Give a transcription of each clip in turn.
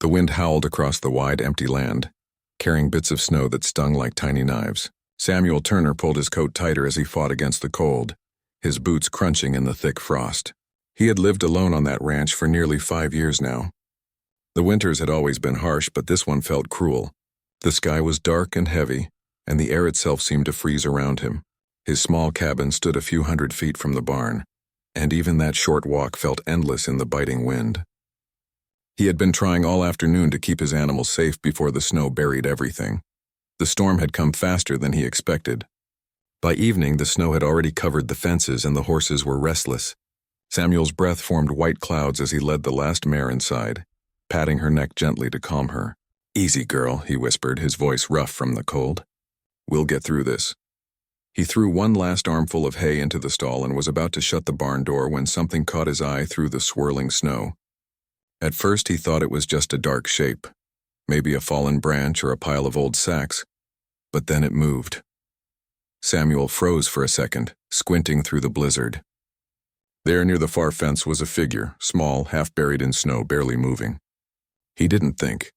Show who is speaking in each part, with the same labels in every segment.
Speaker 1: The wind howled across the wide, empty land, carrying bits of snow that stung like tiny knives. Samuel Turner pulled his coat tighter as he fought against the cold, his boots crunching in the thick frost. He had lived alone on that ranch for nearly 5 years now. The winters had always been harsh, but this one felt cruel. The sky was dark and heavy, and the air itself seemed to freeze around him. His small cabin stood a few hundred feet from the barn, and even that short walk felt endless in the biting wind. He had been trying all afternoon to keep his animals safe before the snow buried everything. The storm had come faster than he expected. By evening, the snow had already covered the fences and the horses were restless. Samuel's breath formed white clouds as he led the last mare inside, patting her neck gently to calm her. "Easy, girl," he whispered, his voice rough from the cold. "We'll get through this." He threw one last armful of hay into the stall and was about to shut the barn door when something caught his eye through the swirling snow. At first he thought it was just a dark shape, maybe a fallen branch or a pile of old sacks, but then it moved. Samuel froze for a second, squinting through the blizzard. There near the far fence was a figure, small, half buried in snow, barely moving. He didn't think.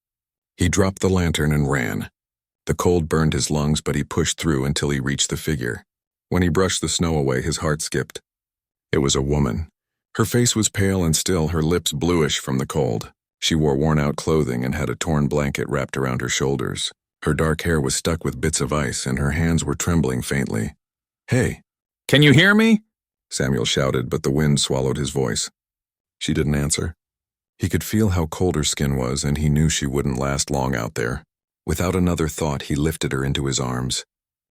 Speaker 1: He dropped the lantern and ran. The cold burned his lungs, but he pushed through until he reached the figure. When he brushed the snow away, his heart skipped. It was a woman. Her face was pale and still, her lips bluish from the cold. She wore worn-out clothing and had a torn blanket wrapped around her shoulders. Her dark hair was stuck with bits of ice, and her hands were trembling faintly. "Hey."
Speaker 2: "Can you hear me?"
Speaker 1: Samuel shouted, but the wind swallowed his voice. She didn't answer. He could feel how cold her skin was, and he knew she wouldn't last long out there. Without another thought, he lifted her into his arms.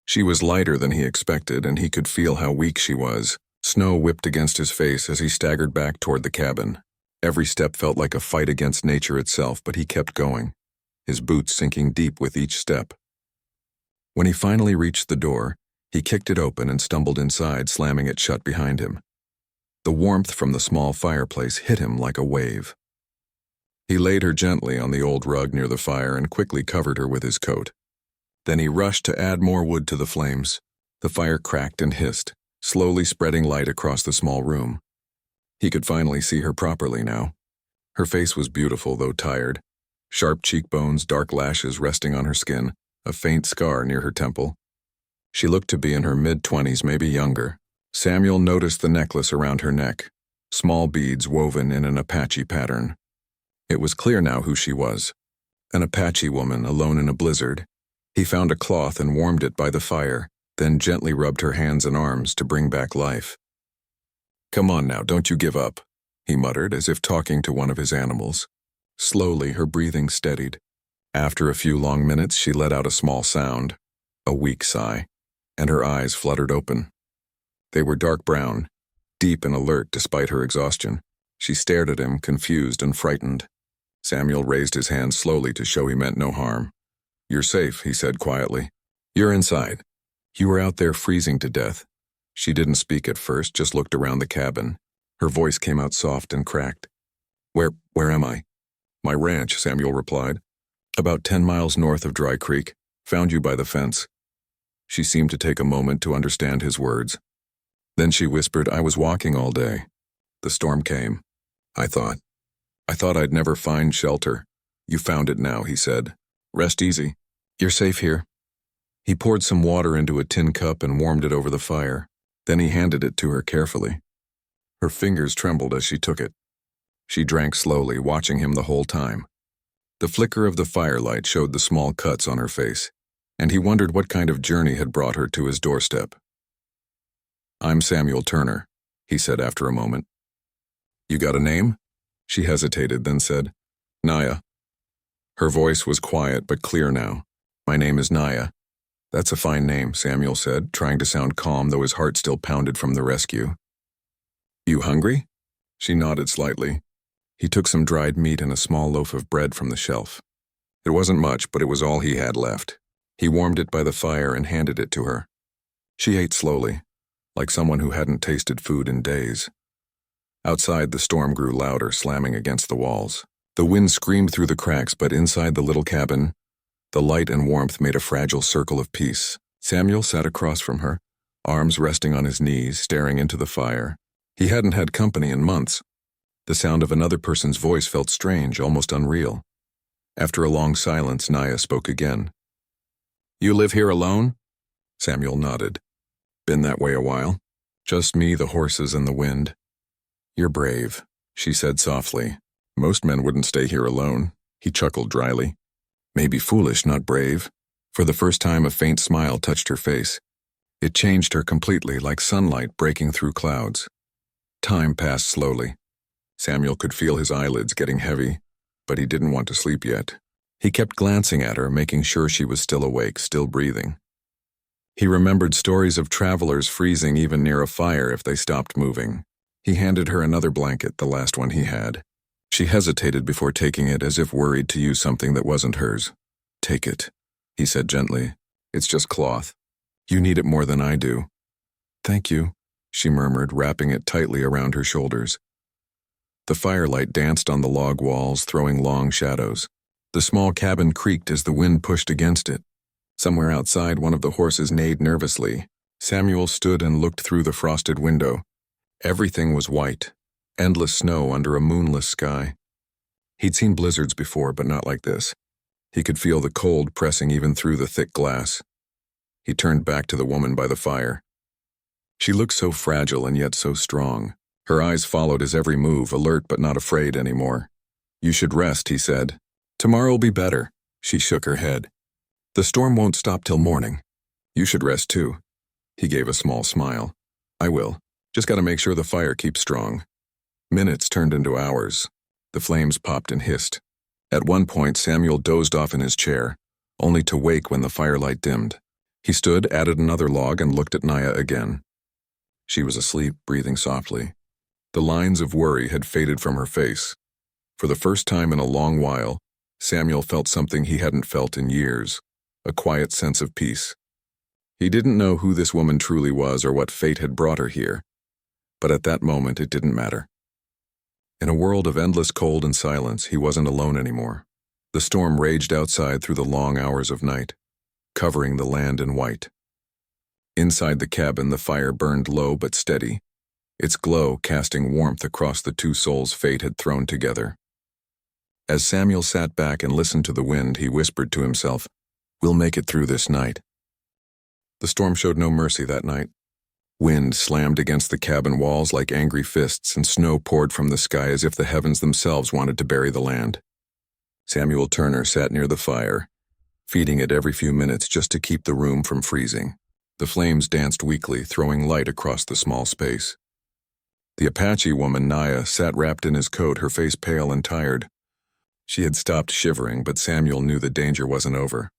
Speaker 1: She was lighter than he expected, and he could feel how weak she was. Snow whipped against his face as he staggered back toward the cabin. Every step felt like a fight against nature itself, but he kept going, his boots sinking deep with each step. When he finally reached the door, he kicked it open and stumbled inside, slamming it shut behind him. The warmth from the small fireplace hit him like a wave. He laid her gently on the old rug near the fire and quickly covered her with his coat. Then he rushed to add more wood to the flames. The fire cracked and hissed, slowly spreading light across the small room. He could finally see her properly now. Her face was beautiful, though tired. Sharp cheekbones, dark lashes resting on her skin, a faint scar near her temple. She looked to be in her mid-20s, maybe younger. Samuel noticed the necklace around her neck, small beads woven in an Apache pattern. It was clear now who she was. An Apache woman alone in a blizzard. He found a cloth and warmed it by the fire, then gently rubbed her hands and arms to bring back life. "Come on now, don't you give up," he muttered, as if talking to one of his animals. Slowly, her breathing steadied. After a few long minutes, she let out a small sound, a weak sigh, and her eyes fluttered open. They were dark brown, deep and alert despite her exhaustion. She stared at him, confused and frightened. Samuel raised his hand slowly to show he meant no harm. "You're safe," he said quietly. "You're inside. You were out there freezing to death." She didn't speak at first, just looked around the cabin. Her voice came out soft and cracked. Where am I?" "My ranch," Samuel replied. "About 10 miles north of Dry Creek. Found you by the fence." She seemed to take a moment to understand his words. Then she whispered, "I was walking all day. The storm came. I thought I'd never find shelter. You found it now," he said. "Rest easy. You're safe here." He poured some water into a tin cup and warmed it over the fire. Then he handed it to her carefully. Her fingers trembled as she took it. She drank slowly, watching him the whole time. The flicker of the firelight showed the small cuts on her face, and he wondered what kind of journey had brought her to his doorstep. "I'm Samuel Turner," he said after a moment. "You got a name?" She hesitated, then said, "Naya." Her voice was quiet but clear now. "My name is Naya." "That's a fine name," Samuel said, trying to sound calm, though his heart still pounded from the rescue. "You hungry?" She nodded slightly. He took some dried meat and a small loaf of bread from the shelf. It wasn't much, but it was all he had left. He warmed it by the fire and handed it to her. She ate slowly, like someone who hadn't tasted food in days. Outside, the storm grew louder, slamming against the walls. The wind screamed through the cracks, but inside the little cabin, the light and warmth made a fragile circle of peace. Samuel sat across from her, arms resting on his knees, staring into the fire. He hadn't had company in months. The sound of another person's voice felt strange, almost unreal. After a long silence, Naya spoke again. "You live here alone?" Samuel nodded. "Been that way a while. Just me, the horses, and the wind." "You're brave," she said softly. "Most men wouldn't stay here alone." He chuckled dryly. "Maybe foolish, not brave." For the first time, a faint smile touched her face. It changed her completely, like sunlight breaking through clouds. Time passed slowly. Samuel could feel his eyelids getting heavy, but he didn't want to sleep yet. He kept glancing at her, making sure she was still awake, still breathing. He remembered stories of travelers freezing even near a fire if they stopped moving. He handed her another blanket, the last one he had. She hesitated before taking it, as if worried to use something that wasn't hers. "Take it," he said gently. "It's just cloth. You need it more than I do." "Thank you," she murmured, wrapping it tightly around her shoulders. The firelight danced on the log walls, throwing long shadows. The small cabin creaked as the wind pushed against it. Somewhere outside, one of the horses neighed nervously. Samuel stood and looked through the frosted window. Everything was white, endless snow under a moonless sky. He'd seen blizzards before, but not like this. He could feel the cold pressing even through the thick glass. He turned back to the woman by the fire. She looked so fragile and yet so strong. Her eyes followed his every move, alert but not afraid anymore. "You should rest," he said. "Tomorrow'll be better." She shook her head. "The storm won't stop till morning. You should rest too." He gave a small smile. "I will. Just gotta make sure the fire keeps strong." Minutes turned into hours. The flames popped and hissed. At one point, Samuel dozed off in his chair, only to wake when the firelight dimmed. He stood, added another log, and looked at Naya again. She was asleep, breathing softly. The lines of worry had faded from her face. For the first time in a long while, Samuel felt something he hadn't felt in years, a quiet sense of peace. He didn't know who this woman truly was or what fate had brought her here, but at that moment it didn't matter. In a world of endless cold and silence, he wasn't alone anymore. The storm raged outside through the long hours of night, covering the land in white. Inside the cabin, the fire burned low but steady, its glow casting warmth across the two souls fate had thrown together. As Samuel sat back and listened to the wind, he whispered to himself, "We'll make it through this night." The storm showed no mercy that night. Wind slammed against the cabin walls like angry fists, and snow poured from the sky as if the heavens themselves wanted to bury the land. Samuel Turner sat near the fire, feeding it every few minutes just to keep the room from freezing. The flames danced weakly, throwing light across the small space. The Apache woman, Naya, sat wrapped in his coat, her face pale and tired. She had stopped shivering, but Samuel knew the danger wasn't over.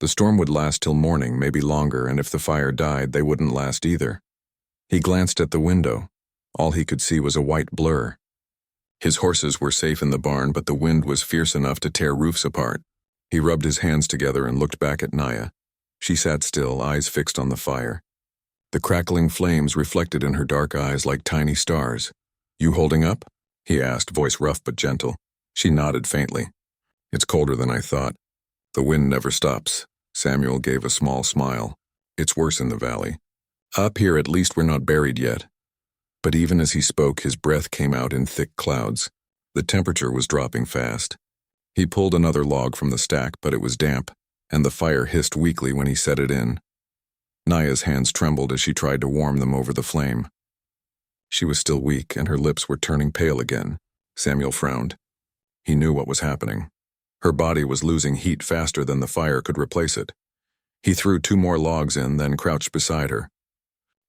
Speaker 1: The storm would last till morning, maybe longer, and if the fire died, they wouldn't last either. He glanced at the window. All he could see was a white blur. His horses were safe in the barn, but the wind was fierce enough to tear roofs apart. He rubbed his hands together and looked back at Naya. She sat still, eyes fixed on the fire. The crackling flames reflected in her dark eyes like tiny stars. "You holding up?" he asked, voice rough but gentle. She nodded faintly. "It's colder than I thought. The wind never stops." Samuel gave a small smile. "It's worse in the valley. Up here, at least we're not buried yet." But even as he spoke, his breath came out in thick clouds. The temperature was dropping fast. He pulled another log from the stack, but it was damp, and the fire hissed weakly when he set it in. Naya's hands trembled as she tried to warm them over the flame. She was still weak, and her lips were turning pale again. Samuel frowned. He knew what was happening. Her body was losing heat faster than the fire could replace it. He threw 2 more logs in, then crouched beside her.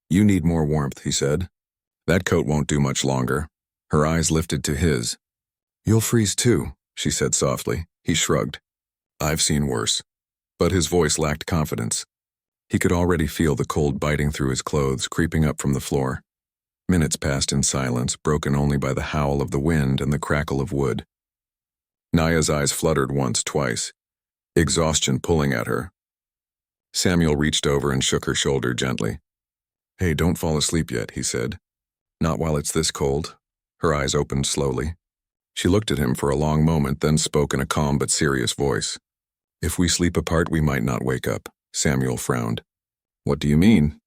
Speaker 1: "You need more warmth," he said. "That coat won't do much longer." Her eyes lifted to his. "You'll freeze too," she said softly. He shrugged. "I've seen worse." But his voice lacked confidence. He could already feel the cold biting through his clothes, creeping up from the floor. Minutes passed in silence, broken only by the howl of the wind and the crackle of wood. Naya's eyes fluttered once, twice, exhaustion pulling at her. Samuel reached over and shook her shoulder gently. "Hey, don't fall asleep yet," he said. "Not while it's this cold." Her eyes opened slowly. She looked at him for a long moment, then spoke in a calm but serious voice. "If we sleep apart, we might not wake up." Samuel frowned. "What do you mean?"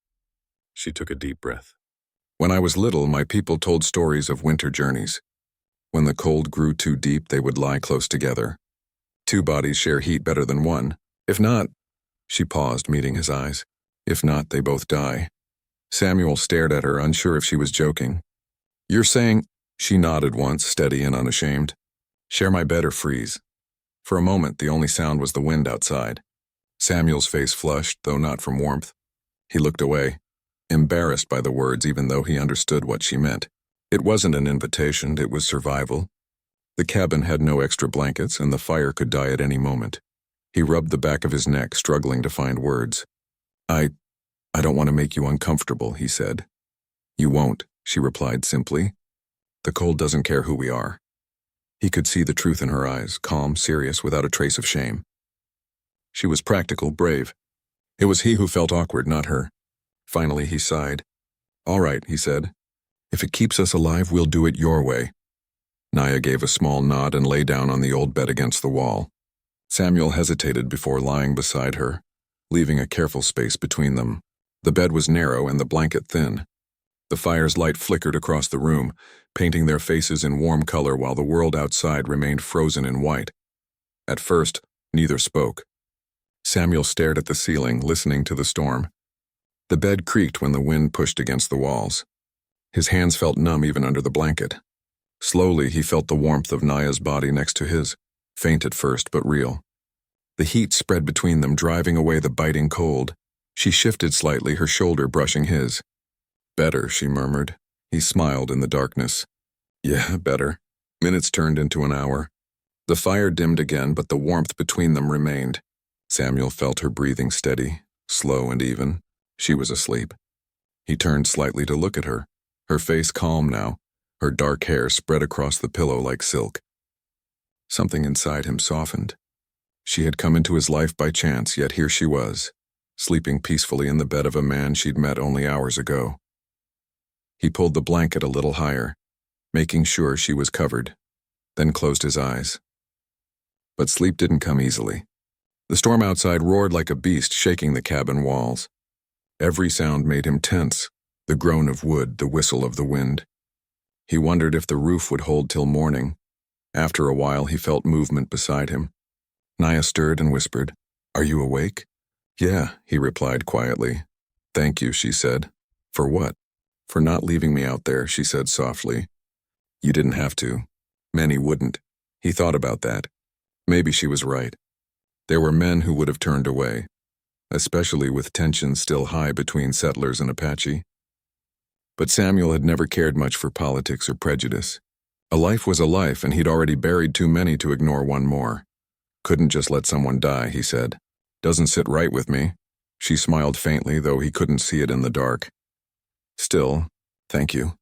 Speaker 1: She took a deep breath. "When I was little, my people told stories of winter journeys. When the cold grew too deep, they would lie close together. Two bodies share heat better than one. If not, she paused, meeting his eyes. If not, they both die. Samuel stared at her, unsure if she was joking. You're saying, she nodded once, steady and unashamed. Share my bed or freeze. For a moment, the only sound was the wind outside. Samuel's face flushed, though not from warmth. He looked away, embarrassed by the words even though he understood what she meant. It wasn't an invitation, it was survival. The cabin had no extra blankets, and the fire could die at any moment. He rubbed the back of his neck, struggling to find words. I don't want to make you uncomfortable, he said. You won't, she replied simply. The cold doesn't care who we are. He could see the truth in her eyes, calm, serious, without a trace of shame. She was practical, brave. It was he who felt awkward, not her. Finally, he sighed. All right, he said. If it keeps us alive, we'll do it your way. Naya gave a small nod and lay down on the old bed against the wall. Samuel hesitated before lying beside her, leaving a careful space between them. The bed was narrow and the blanket thin. The fire's light flickered across the room, painting their faces in warm color while the world outside remained frozen in white. At first, neither spoke. Samuel stared at the ceiling, listening to the storm. The bed creaked when the wind pushed against the walls. His hands felt numb even under the blanket. Slowly, he felt the warmth of Naya's body next to his, faint at first but real. The heat spread between them, driving away the biting cold. She shifted slightly, her shoulder brushing his. Better, she murmured. He smiled in the darkness. Yeah, better. Minutes turned into an hour. The fire dimmed again, but the warmth between them remained. Samuel felt her breathing steady, slow and even. She was asleep. He turned slightly to look at her, her face calm now, her dark hair spread across the pillow like silk. Something inside him softened. She had come into his life by chance, yet here she was, sleeping peacefully in the bed of a man she'd met only hours ago. He pulled the blanket a little higher, making sure she was covered, then closed his eyes. But sleep didn't come easily. The storm outside roared like a beast, shaking the cabin walls. Every sound made him tense, the groan of wood, the whistle of the wind. He wondered if the roof would hold till morning. After a while, he felt movement beside him. Naya stirred and whispered, "Are you awake?" "Yeah," he replied quietly. "Thank you," she said. "For what?" "For not leaving me out there," she said softly. "You didn't have to. Many wouldn't." He thought about that. Maybe she was right. There were men who would have turned away, especially with tensions still high between settlers and Apache. But Samuel had never cared much for politics or prejudice. A life was a life, and he'd already buried too many to ignore one more. Couldn't just let someone die, he said. Doesn't sit right with me. She smiled faintly, though he couldn't see it in the dark. Still, thank you.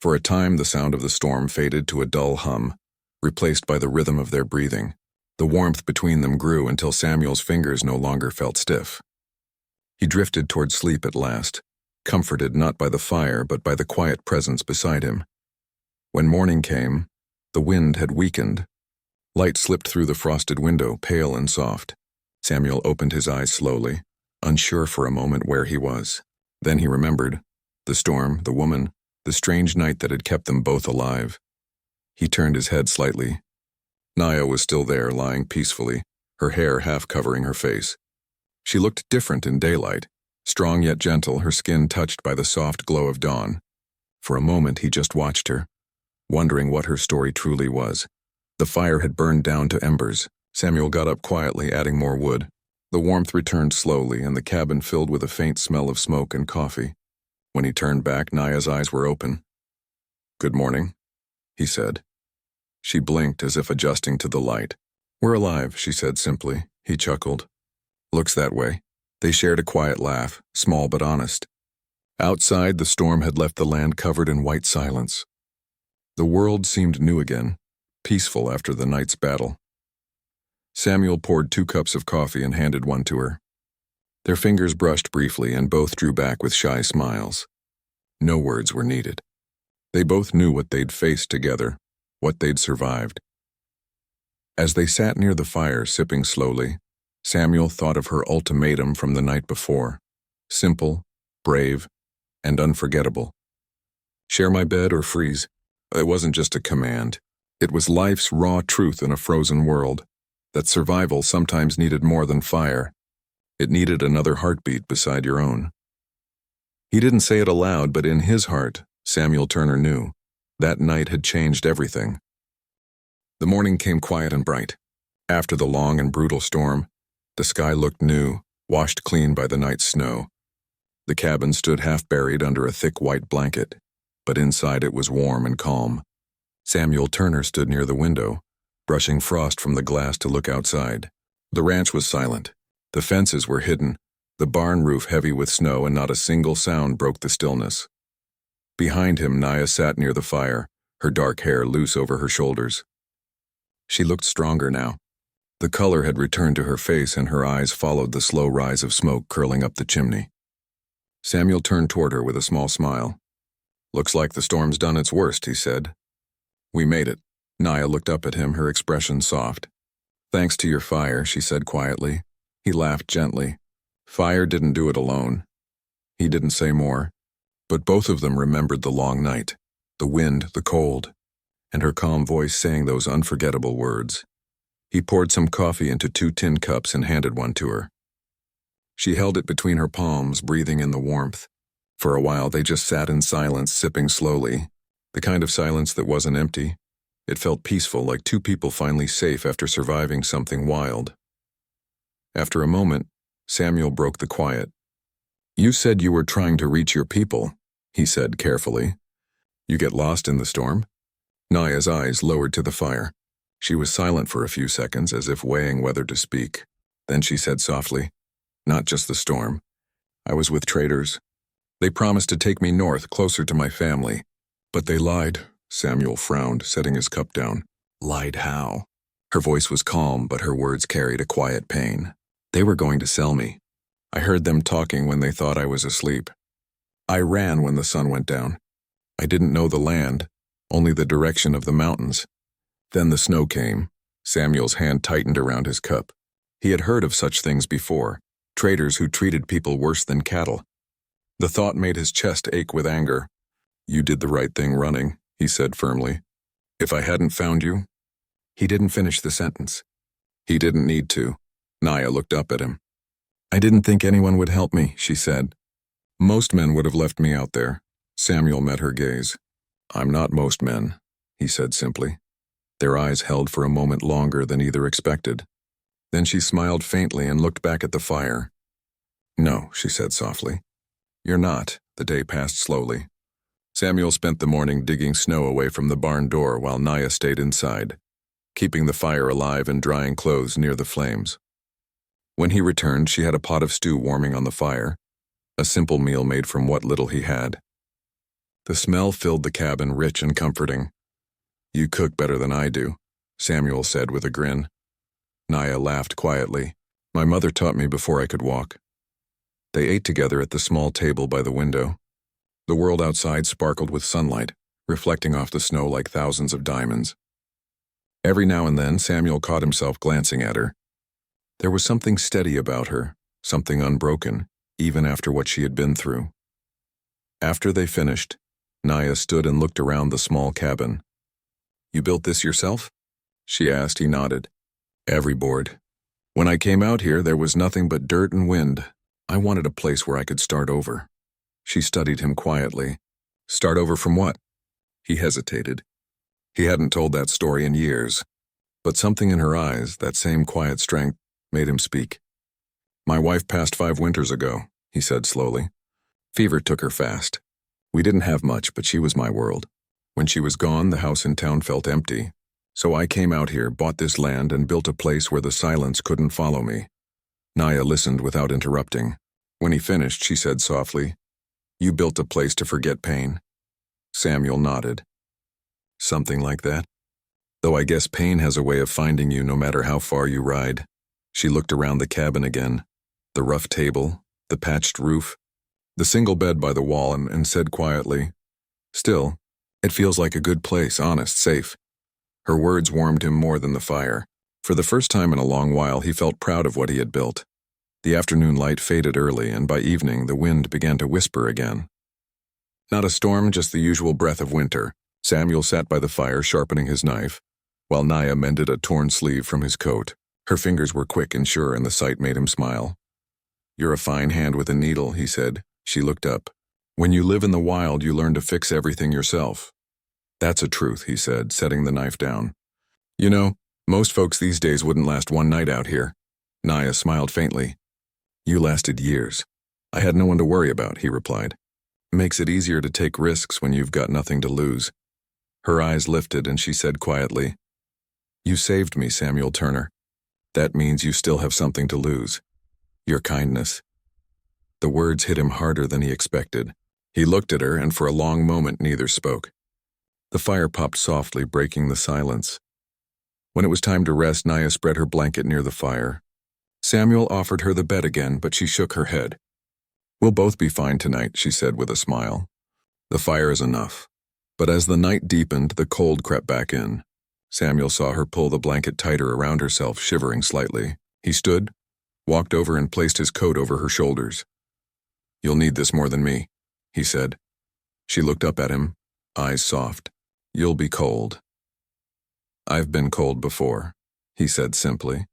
Speaker 1: For a time, the sound of the storm faded to a dull hum, replaced by the rhythm of their breathing. The warmth between them grew until Samuel's fingers no longer felt stiff. He drifted toward sleep at last, comforted not by the fire but by the quiet presence beside him. When morning came, the wind had weakened. Light slipped through the frosted window, pale and soft. Samuel opened his eyes slowly, unsure for a moment where he was. Then he remembered. The storm, the woman, the strange night that had kept them both alive. He turned his head slightly. Naya was still there, lying peacefully, her hair half covering her face. She looked different in daylight, strong yet gentle, her skin touched by the soft glow of dawn. For a moment he just watched her, wondering what her story truly was. The fire had burned down to embers. Samuel got up quietly, adding more wood. The warmth returned slowly, and the cabin filled with a faint smell of smoke and coffee. When he turned back, Naya's eyes were open. "Good morning," he said. She blinked as if adjusting to the light. "We're alive," she said simply. He chuckled. "Looks that way." They shared a quiet laugh, small but honest. Outside, the storm had left the land covered in white silence. The world seemed new again, peaceful after the night's battle. Samuel poured 2 cups of coffee and handed one to her. Their fingers brushed briefly and both drew back with shy smiles. No words were needed. They both knew what they'd faced together, what they'd survived. As they sat near the fire, sipping slowly, Samuel thought of her ultimatum from the night before. Simple, brave, and unforgettable. Share my bed or freeze. It wasn't just a command. It was life's raw truth in a frozen world. that survival sometimes needed more than fire. It needed another heartbeat beside your own. He didn't say it aloud, but in his heart, Samuel Turner knew. That night had changed everything. The morning came quiet and bright. After the long and brutal storm, the sky looked new, washed clean by the night's snow. The cabin stood half buried under a thick white blanket, but inside it was warm and calm. Samuel Turner stood near the window, brushing frost from the glass to look outside. The ranch was silent. The fences were hidden, the barn roof heavy with snow, and not a single sound broke the stillness. Behind him, Naya sat near the fire, her dark hair loose over her shoulders. She looked stronger now. The color had returned to her face, and her eyes followed the slow rise of smoke curling up the chimney. Samuel turned toward her with a small smile. "Looks like the storm's done its worst," he said. "We made it." Naya looked up at him, her expression soft. "Thanks to your fire," she said quietly. He laughed gently. Fire didn't do it alone. He didn't say more, but both of them remembered the long night, the wind, the cold, and her calm voice saying those unforgettable words. He poured some coffee into 2 tin cups and handed one to her. She held it between her palms, breathing in the warmth. For a while they just sat in silence, sipping slowly, the kind of silence that wasn't empty. It felt peaceful, like 2 people finally safe after surviving something wild. After a moment, Samuel broke the quiet. "You said you were trying to reach your people," he said carefully. "You get lost in the storm?" Naya's eyes lowered to the fire. She was silent for a few seconds, as if weighing whether to speak. Then she said softly, "Not just the storm. I was with traders. They promised to take me north, closer to my family. But they lied." Samuel frowned, setting his cup down. "Lied how?" Her voice was calm, but her words carried a quiet pain. "They were going to sell me. I heard them talking when they thought I was asleep. I ran when the sun went down. I didn't know the land, only the direction of the mountains. Then the snow came." Samuel's hand tightened around his cup. He had heard of such things before, traders who treated people worse than cattle. The thought made his chest ache with anger. "You did the right thing running," he said firmly. "If I hadn't found you—" He didn't finish the sentence. He didn't need to. Naya looked up at him. "I didn't think anyone would help me," she said. "Most men would have left me out there." Samuel met her gaze. "I'm not most men," he said simply. Their eyes held for a moment longer than either expected. Then she smiled faintly and looked back at the fire. "No," she said softly. "You're not." The day passed slowly. Samuel spent the morning digging snow away from the barn door while Naya stayed inside, keeping the fire alive and drying clothes near the flames. When he returned, she had a pot of stew warming on the fire, a simple meal made from what little he had. The smell filled the cabin, rich and comforting. "You cook better than I do," Samuel said with a grin. Naya laughed quietly. "My mother taught me before I could walk." They ate together at the small table by the window. The world outside sparkled with sunlight, reflecting off the snow like thousands of diamonds. Every now and then, Samuel caught himself glancing at her. There was something steady about her, something unbroken, even after what she had been through. After they finished, Naya stood and looked around the small cabin. "You built this yourself?" she asked. He nodded. "Every board. When I came out here, there was nothing but dirt and wind. I wanted a place where I could start over." She studied him quietly. "Start over from what?" He hesitated. He hadn't told that story in years, but something in her eyes, that same quiet strength, made him speak. "My wife passed 5 winters ago," he said slowly. "Fever took her fast. We didn't have much, but she was my world. When she was gone, the house in town felt empty. So I came out here, bought this land, and built a place where the silence couldn't follow me." Naya listened without interrupting. When he finished, she said softly, "You built a place to forget pain." Samuel nodded. "Something like that. Though I guess pain has a way of finding you no matter how far you ride." She looked around the cabin again, the rough table, the patched roof, the single bed by the wall, and said quietly, "Still, it feels like a good place, honest, safe." Her words warmed him more than the fire. For the first time in a long while, he felt proud of what he had built. The afternoon light faded early, and by evening the wind began to whisper again. Not a storm, just the usual breath of winter. Samuel sat by the fire sharpening his knife, while Naya mended a torn sleeve from his coat. Her fingers were quick and sure, and the sight made him smile. "You're a fine hand with a needle," he said. She looked up. "When you live in the wild, you learn to fix everything yourself." "That's a truth," he said, setting the knife down. "You know, most folks these days wouldn't last one night out here." Naya smiled faintly. "You lasted years. I had no one to worry about," he replied. "Makes it easier to take risks when you've got nothing to lose." Her eyes lifted and she said quietly, "You saved me, Samuel Turner. That means you still have something to lose. Your kindness." The words hit him harder than he expected. He looked at her, and for a long moment neither spoke. The fire popped softly, breaking the silence. When it was time to rest, Naya spread her blanket near the fire. Samuel offered her the bed again, but she shook her head. "We'll both be fine tonight," she said with a smile. "The fire is enough." But as the night deepened, the cold crept back in. Samuel saw her pull the blanket tighter around herself, shivering slightly. He stood, walked over and placed his coat over her shoulders. "You'll need this more than me," he said. She looked up at him, eyes soft. "You'll be cold." "I've been cold before," he said simply.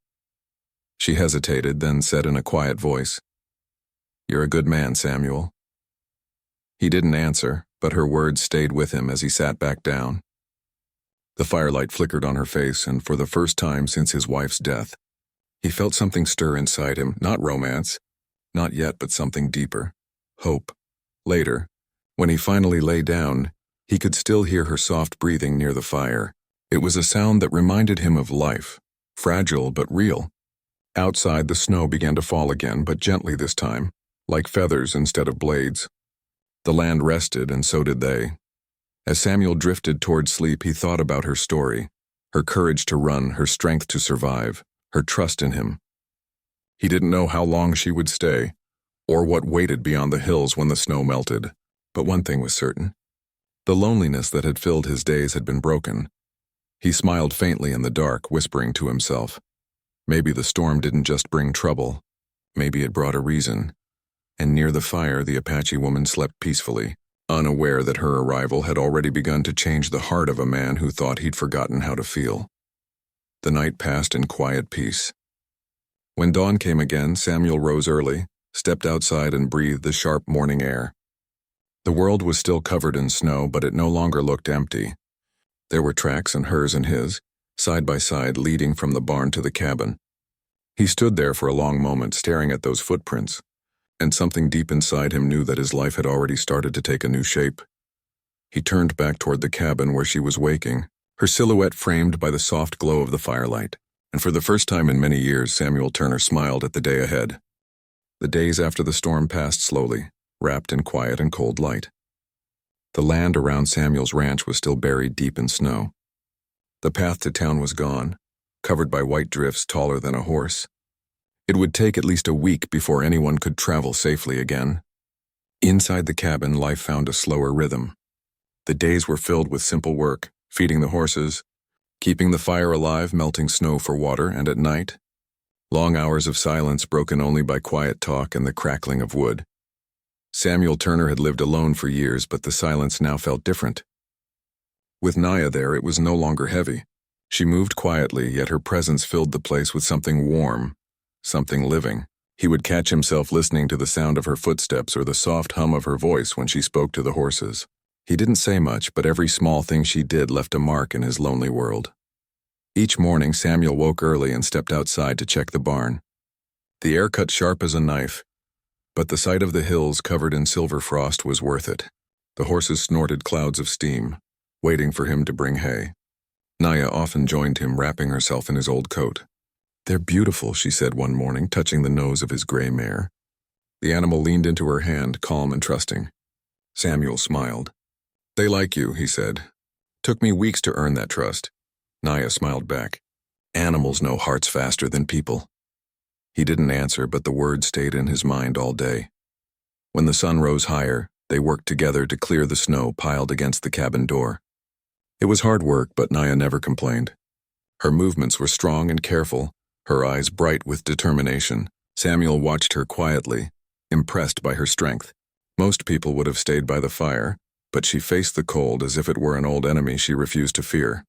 Speaker 1: She hesitated, then said in a quiet voice, "You're a good man, Samuel." He didn't answer, but her words stayed with him as he sat back down. The firelight flickered on her face, and for the first time since his wife's death, he felt something stir inside him, not romance, not yet, but something deeper, hope. Later, when he finally lay down, he could still hear her soft breathing near the fire. It was a sound that reminded him of life, fragile but real. Outside, the snow began to fall again, but gently this time, like feathers instead of blades. The land rested, and so did they. As Samuel drifted toward sleep, he thought about her story, her courage to run, her strength to survive, her trust in him. He didn't know how long she would stay, or what waited beyond the hills when the snow melted. But one thing was certain. The loneliness that had filled his days had been broken. He smiled faintly in the dark, whispering to himself, maybe the storm didn't just bring trouble. Maybe it brought a reason. And near the fire, the Apache woman slept peacefully, unaware that her arrival had already begun to change the heart of a man who thought he'd forgotten how to feel. The night passed in quiet peace. When dawn came again, Samuel rose early, stepped outside and breathed the sharp morning air. The world was still covered in snow, but it no longer looked empty. There were tracks, and hers and his, side by side, leading from the barn to the cabin. He stood there for a long moment, staring at those footprints, and something deep inside him knew that his life had already started to take a new shape. He turned back toward the cabin where she was waking, her silhouette framed by the soft glow of the firelight, and for the first time in many years, Samuel Turner smiled at the day ahead. The days after the storm passed slowly, wrapped in quiet and cold light. The land around Samuel's ranch was still buried deep in snow. The path to town was gone, covered by white drifts taller than a horse. It would take at least a week before anyone could travel safely again. Inside the cabin, life found a slower rhythm. The days were filled with simple work, feeding the horses, keeping the fire alive, melting snow for water, and at night, long hours of silence broken only by quiet talk and the crackling of wood. Samuel Turner had lived alone for years, but the silence now felt different. With Naya there, it was no longer heavy. She moved quietly, yet her presence filled the place with something warm, something living. He would catch himself listening to the sound of her footsteps or the soft hum of her voice when she spoke to the horses. He didn't say much, but every small thing she did left a mark in his lonely world. Each morning, Samuel woke early and stepped outside to check the barn. The air cut sharp as a knife, but the sight of the hills covered in silver frost was worth it. The horses snorted clouds of steam, waiting for him to bring hay. Naya often joined him, wrapping herself in his old coat. "They're beautiful," she said one morning, touching the nose of his gray mare. The animal leaned into her hand, calm and trusting. Samuel smiled. "They like you," he said. "Took me weeks to earn that trust." Naya smiled back. "Animals know hearts faster than people." He didn't answer, but the words stayed in his mind all day. When the sun rose higher, they worked together to clear the snow piled against the cabin door. It was hard work, but Naya never complained. Her movements were strong and careful, her eyes bright with determination. Samuel watched her quietly, impressed by her strength. Most people would have stayed by the fire, but she faced the cold as if it were an old enemy she refused to fear.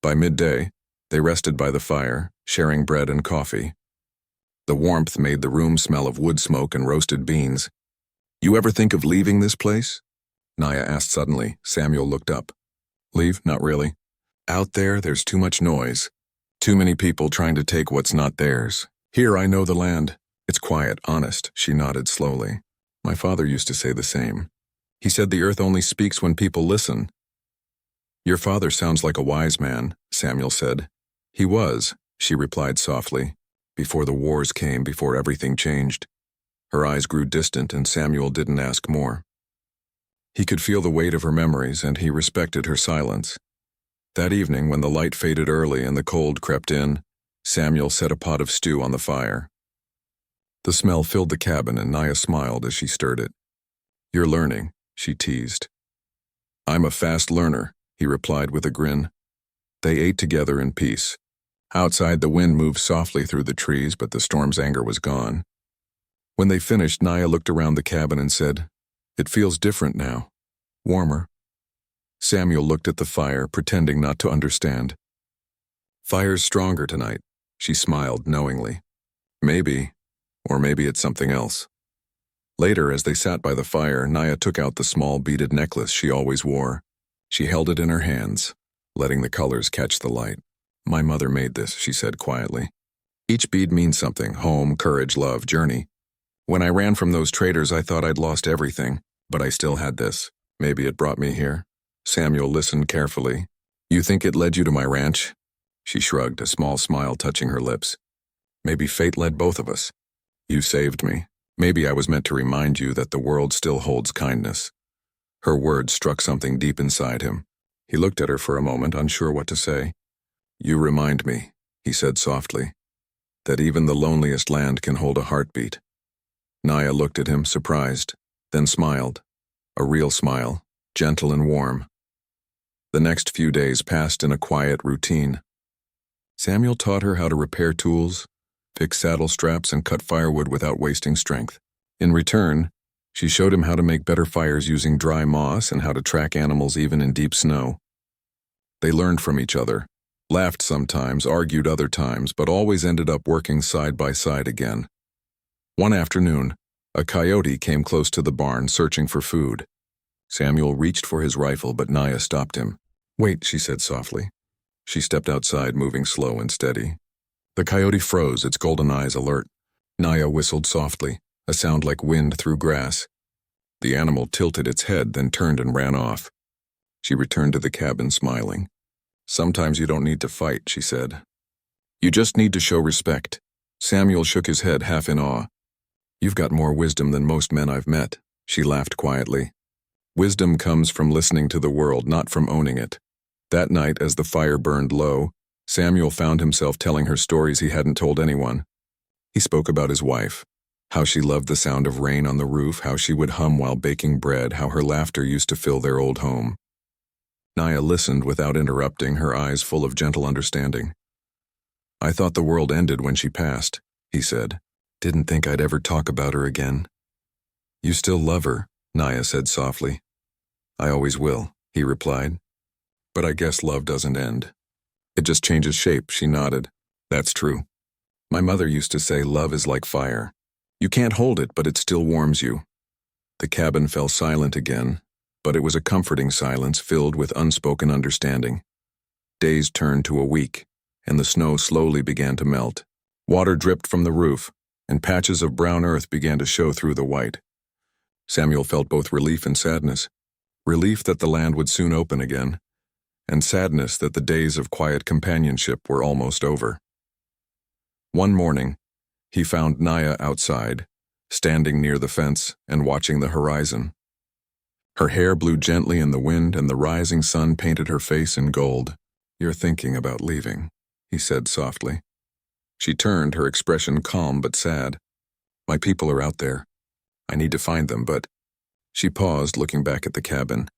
Speaker 1: By midday, They rested by the fire, sharing bread and coffee. The warmth made the room smell of wood smoke and roasted beans. "You ever think of leaving this place?" Naya asked suddenly. Samuel looked up. "Leave? Not really. Out there's too much noise. Too many people trying to take what's not theirs. Here, I know the land. It's quiet, honest." She nodded slowly. "My father used to say the same. He said the earth only speaks when people listen." "Your father sounds like a wise man," Samuel said. "He was," she replied softly. "Before the wars came, before everything changed." Her eyes grew distant, and Samuel didn't ask more. He could feel the weight of her memories, and he respected her silence. That evening, when the light faded early and the cold crept in, Samuel set a pot of stew on the fire. The smell filled the cabin, and Naya smiled as she stirred it. "You're learning," she teased. "I'm a fast learner," he replied with a grin. They ate together in peace. Outside, the wind moved softly through the trees, but the storm's anger was gone. When they finished, Naya looked around the cabin and said, "It feels different now. Warmer." Samuel looked at the fire, pretending not to understand. "Fire's stronger tonight," she smiled knowingly. "Maybe, or maybe it's something else." Later, as they sat by the fire, Naya took out the small beaded necklace she always wore. She held it in her hands, letting the colors catch the light. "My mother made this," she said quietly. "Each bead means something: home, courage, love, journey. When I ran from those traitors, I thought I'd lost everything, but I still had this. Maybe it brought me here." Samuel listened carefully. "You think it led you to my ranch?" She shrugged, a small smile touching her lips. "Maybe fate led both of us. You saved me. Maybe I was meant to remind you that the world still holds kindness." Her words struck something deep inside him. He looked at her for a moment, unsure what to say. "You remind me," he said softly, "that even the loneliest land can hold a heartbeat." Naya looked at him, surprised, then smiled. A real smile, gentle and warm. The next few days passed in a quiet routine. Samuel taught her how to repair tools, fix saddle straps, and cut firewood without wasting strength. In return, she showed him how to make better fires using dry moss and how to track animals even in deep snow. They learned from each other, laughed sometimes, argued other times, but always ended up working side by side again. One afternoon, a coyote came close to the barn, searching for food. Samuel reached for his rifle, but Naya stopped him. "Wait," she said softly. She stepped outside, moving slow and steady. The coyote froze, its golden eyes alert. Naya whistled softly, a sound like wind through grass. The animal tilted its head, then turned and ran off. She returned to the cabin, smiling. "Sometimes you don't need to fight," she said. "You just need to show respect." Samuel shook his head, half in awe. "You've got more wisdom than most men I've met," she laughed quietly. "Wisdom comes from listening to the world, not from owning it." That night, as the fire burned low, Samuel found himself telling her stories he hadn't told anyone. He spoke about his wife, how she loved the sound of rain on the roof, how she would hum while baking bread, how her laughter used to fill their old home. Naya listened without interrupting, her eyes full of gentle understanding. "I thought the world ended when she passed," he said. "Didn't think I'd ever talk about her again." "You still love her," Naya said softly. "I always will," he replied. "But I guess love doesn't end. It just changes shape," she nodded. "That's true. My mother used to say love is like fire. You can't hold it, but it still warms you." The cabin fell silent again, but it was a comforting silence filled with unspoken understanding. Days turned to a week, and the snow slowly began to melt. Water dripped from the roof, and patches of brown earth began to show through the white. Samuel felt both relief and sadness. Relief that the land would soon open again, and sadness that the days of quiet companionship were almost over. One morning, he found Naya outside, standing near the fence and watching the horizon. Her hair blew gently in the wind, and the rising sun painted her face in gold. "You're thinking about leaving," he said softly. She turned, her expression calm but sad. "My people are out there. I need to find them, but..." She paused, looking back at the cabin.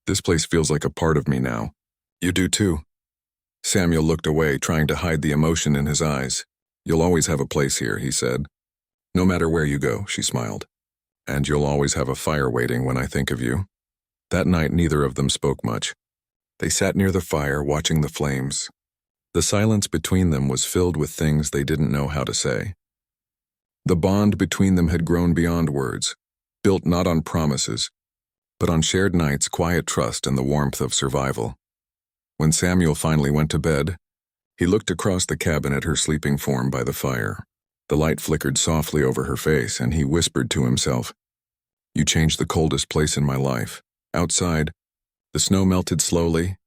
Speaker 1: "This place feels like a part of me now." "You do too." Samuel looked away, trying to hide the emotion in his eyes. "You'll always have a place here," he said. "No matter where you go," she smiled. "And you'll always have a fire waiting when I think of you." That night, neither of them spoke much. They sat near the fire, watching the flames. The silence between them was filled with things they didn't know how to say. The bond between them had grown beyond words, built not on promises, but on shared nights, quiet trust, and the warmth of survival. When Samuel finally went to bed, he looked across the cabin at her sleeping form by the fire. The light flickered softly over her face, and he whispered to himself, "You changed the coldest place in my life." Outside, the snow melted slowly,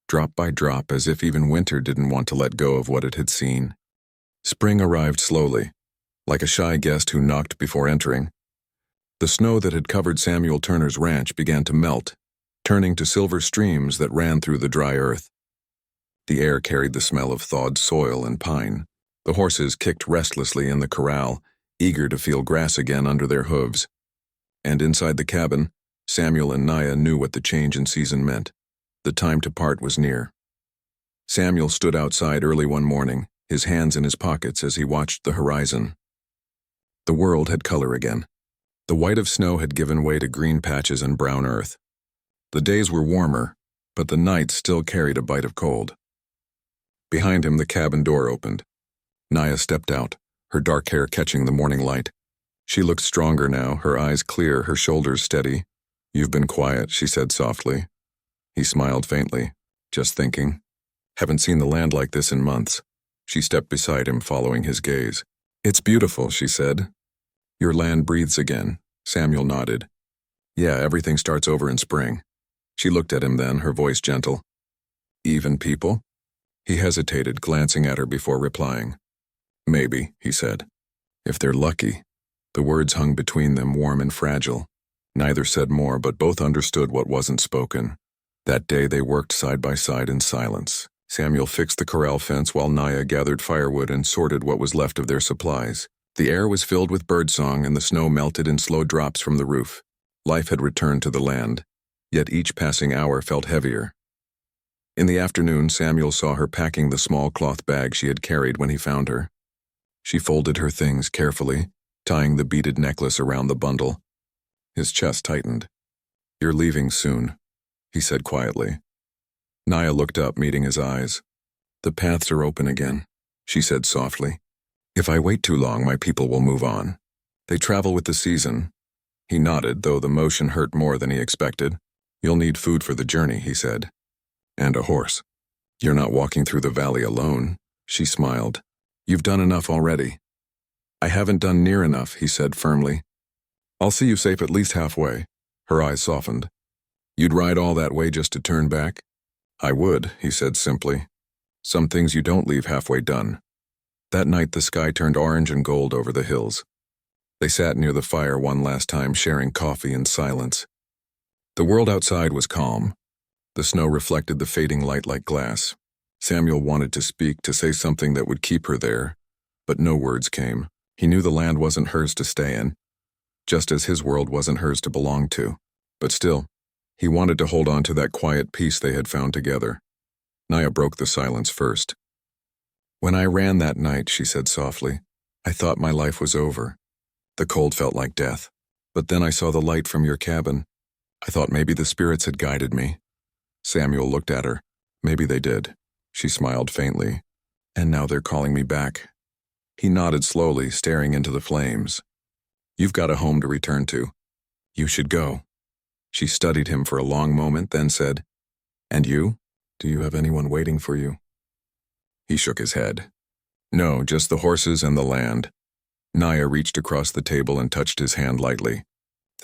Speaker 1: drop by drop, as if even winter didn't want to let go of what it had seen. Spring arrived slowly, like a shy guest who knocked before entering. The snow that had covered Samuel Turner's ranch began to melt, turning to silver streams that ran through the dry earth. The air carried the smell of thawed soil and pine. The horses kicked restlessly in the corral, eager to feel grass again under their hooves. And inside the cabin, Samuel and Naya knew what the change in season meant. The time to part was near. Samuel stood outside early one morning, his hands in his pockets as he watched the horizon. The world had color again. The white of snow had given way to green patches and brown earth. The days were warmer, but the nights still carried a bite of cold. Behind him, the cabin door opened. Naya stepped out, her dark hair catching the morning light. She looked stronger now, her eyes clear, her shoulders steady. "You've been quiet," she said softly. He smiled faintly. "Just thinking. Haven't seen the land like this in months." She stepped beside him, following his gaze. "It's beautiful," she said. "Your land breathes again." Samuel nodded. "Yeah, everything starts over in spring." She looked at him then, her voice gentle. "Even people?" He hesitated, glancing at her before replying. "Maybe," he said. "If they're lucky." The words hung between them, warm and fragile. Neither said more, but both understood what wasn't spoken. That day they worked side by side in silence. Samuel fixed the corral fence while Naya gathered firewood and sorted what was left of their supplies. The air was filled with birdsong, and the snow melted in slow drops from the roof. Life had returned to the land, yet each passing hour felt heavier. In the afternoon, Samuel saw her packing the small cloth bag she had carried when he found her. She folded her things carefully, tying the beaded necklace around the bundle. His chest tightened. "You're leaving soon," he said quietly. Naya looked up, meeting his eyes. "The paths are open again," she said softly. "If I wait too long, my people will move on. They travel with the season." He nodded, though the motion hurt more than he expected. "You'll need food for the journey," he said. "And a horse. You're not walking through the valley alone." She smiled. "You've done enough already." "I haven't done near enough," he said firmly. "I'll see you safe at least halfway." Her eyes softened. "You'd ride all that way just to turn back?" "I would," he said simply. "Some things you don't leave halfway done." That night the sky turned orange and gold over the hills. They sat near the fire one last time, sharing coffee in silence. The world outside was calm. The snow reflected the fading light like glass. Samuel wanted to speak, to say something that would keep her there, but no words came. He knew the land wasn't hers to stay in, just as his world wasn't hers to belong to. But still, he wanted to hold on to that quiet peace they had found together. Naya broke the silence first. "When I ran that night," she said softly, "I thought my life was over. The cold felt like death. But then I saw the light from your cabin. I thought maybe the spirits had guided me." Samuel looked at her. "Maybe they did." She smiled faintly. "And now they're calling me back." He nodded slowly, staring into the flames. "You've got a home to return to. You should go." She studied him for a long moment, then said, "And you? Do you have anyone waiting for you?" He shook his head. "No, just the horses and the land." Naya reached across the table and touched his hand lightly.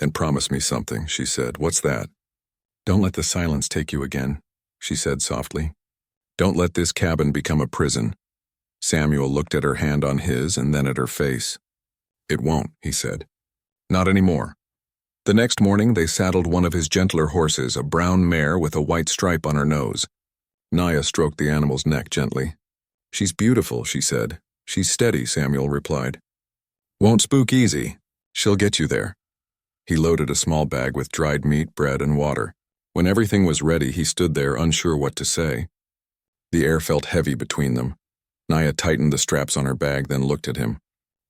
Speaker 1: "And promise me something," she said. "What's that?" "Don't let the silence take you again," she said softly. "Don't let this cabin become a prison." Samuel looked at her hand on his and then at her face. "It won't," he said. "Not anymore." The next morning they saddled one of his gentler horses, a brown mare with a white stripe on her nose. Naya stroked the animal's neck gently. "She's beautiful," she said. "She's steady," Samuel replied. "Won't spook easy. She'll get you there." He loaded a small bag with dried meat, bread, and water. When everything was ready, he stood there, unsure what to say. The air felt heavy between them. Naya tightened the straps on her bag, then looked at him.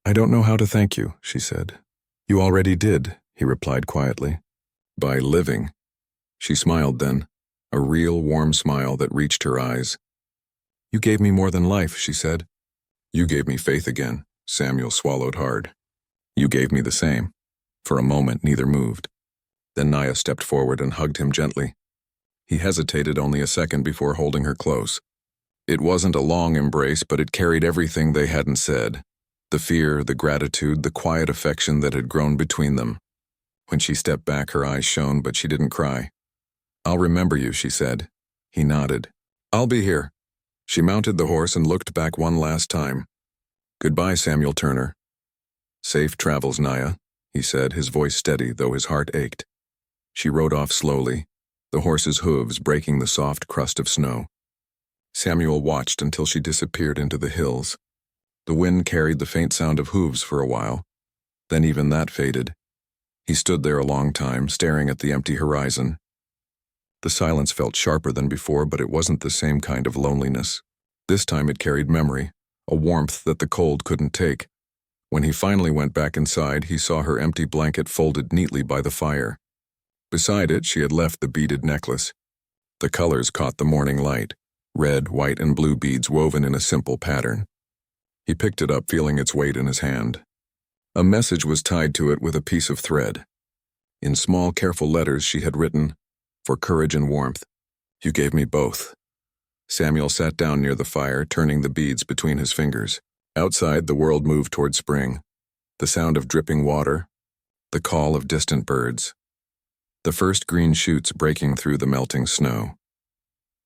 Speaker 1: "I don't know how to thank you," she said. "You already did," he replied quietly. "By living." She smiled then, a real warm smile that reached her eyes. You gave me more than life, she said. You gave me faith again, Samuel swallowed hard. You gave me the same. For a moment, neither moved. Then Naya stepped forward and hugged him gently. He hesitated only a second before holding her close. It wasn't a long embrace, but it carried everything they hadn't said. The fear, the gratitude, the quiet affection that had grown between them. When she stepped back, her eyes shone, but she didn't cry. I'll remember you, she said. He nodded. I'll be here. She mounted the horse and looked back one last time. Goodbye, Samuel Turner. Safe travels, Naya, he said, his voice steady, though his heart ached. She rode off slowly, the horse's hooves breaking the soft crust of snow. Samuel watched until she disappeared into the hills. The wind carried the faint sound of hooves for a while. Then even that faded. He stood there a long time, staring at the empty horizon. The silence felt sharper than before, but it wasn't the same kind of loneliness. This time it carried memory, a warmth that the cold couldn't take. When he finally went back inside, he saw her empty blanket folded neatly by the fire. Beside it, she had left the beaded necklace. The colors caught the morning light, red, white, and blue beads woven in a simple pattern. He picked it up, feeling its weight in his hand. A message was tied to it with a piece of thread. In small, careful letters she had written, "For courage and warmth, you gave me both." Samuel sat down near the fire, turning the beads between his fingers. Outside, the world moved toward spring. The sound of dripping water, the call of distant birds, the first green shoots breaking through the melting snow.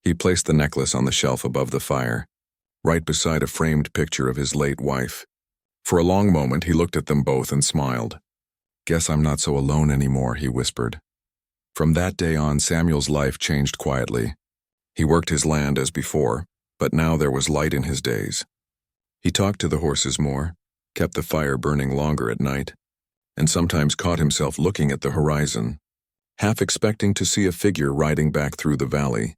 Speaker 1: He placed the necklace on the shelf above the fire, right beside a framed picture of his late wife. For a long moment, he looked at them both and smiled. Guess I'm not so alone anymore, he whispered. From that day on, Samuel's life changed quietly. He worked his land as before, but now there was light in his days. He talked to the horses more, kept the fire burning longer at night, and sometimes caught himself looking at the horizon, half expecting to see a figure riding back through the valley.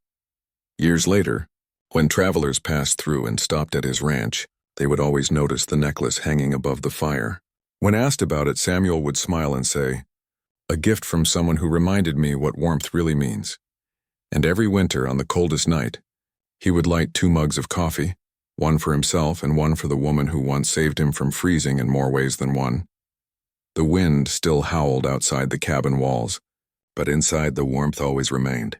Speaker 1: Years later, when travelers passed through and stopped at his ranch, they would always notice the necklace hanging above the fire. When asked about it, Samuel would smile and say, "A gift from someone who reminded me what warmth really means." And every winter, on the coldest night, he would light 2 mugs of coffee, one for himself and one for the woman who once saved him from freezing in more ways than one. The wind still howled outside the cabin walls, but inside the warmth always remained.